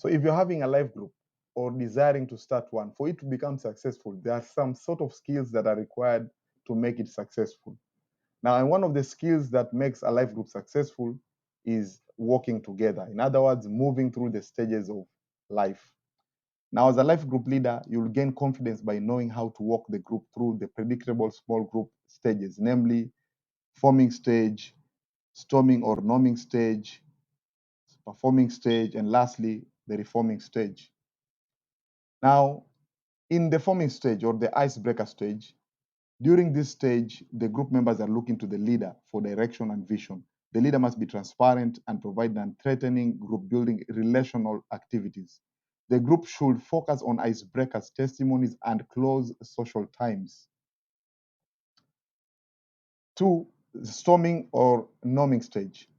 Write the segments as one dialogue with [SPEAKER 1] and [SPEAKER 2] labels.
[SPEAKER 1] So if you're having a life group or desiring to start one, for it to become successful, there are some sort of skills that are required to make it successful. Now, and one of the skills that makes a life group successful is working together. In other words, moving through the stages of life. Now, as a life group leader, you'll gain confidence by knowing how to walk the group through the predictable small group stages, namely forming stage, storming or norming stage, performing stage, and lastly, the reforming stage. Now, in the forming stage or the icebreaker stage, during this stage, the group members are looking to the leader for direction and vision. The leader must be transparent and provide non-threatening group building relational activities. The group should focus on icebreakers, testimonies, and close social times. Two, storming or norming stage.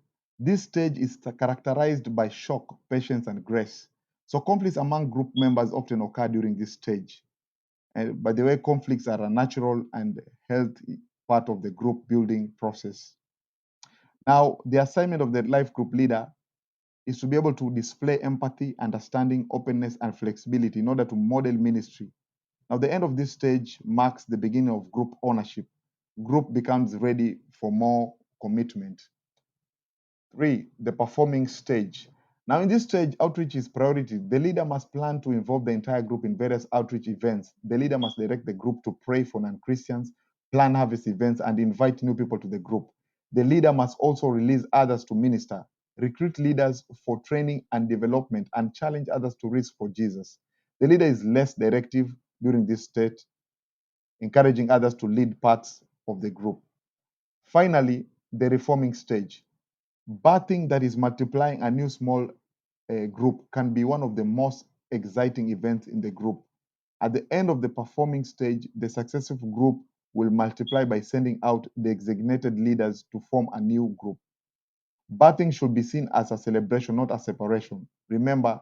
[SPEAKER 1] This stage is characterized by shock, patience, and grace. So conflicts among group members often occur during this stage. And by the way, conflicts are a natural and healthy part of the group building process. Now, the assignment of the life group leader is to be able to display empathy, understanding, openness, and flexibility in order to model ministry. Now, the end of this stage marks the beginning of group ownership. Group becomes ready for more commitment. Three, the performing stage. Now, in this stage, outreach is priority. The leader must plan to involve the entire group in various outreach events. The leader must direct the group to pray for non-Christians, plan harvest events, and invite new people to the group. The leader must also release others to minister, recruit leaders for training and development, and challenge others to risk for Jesus. The leader is less directive during this state, encouraging others to lead parts of the group. Finally, the reforming stage. Birthing that is multiplying a new small group can be one of the most exciting events in the group. At the end of the performing stage, the successful group will multiply by sending out the designated leaders to form a new group. Birthing should be seen as a celebration, not a separation. Remember,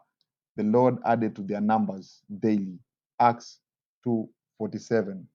[SPEAKER 1] the Lord added to their numbers daily. Acts 2:47.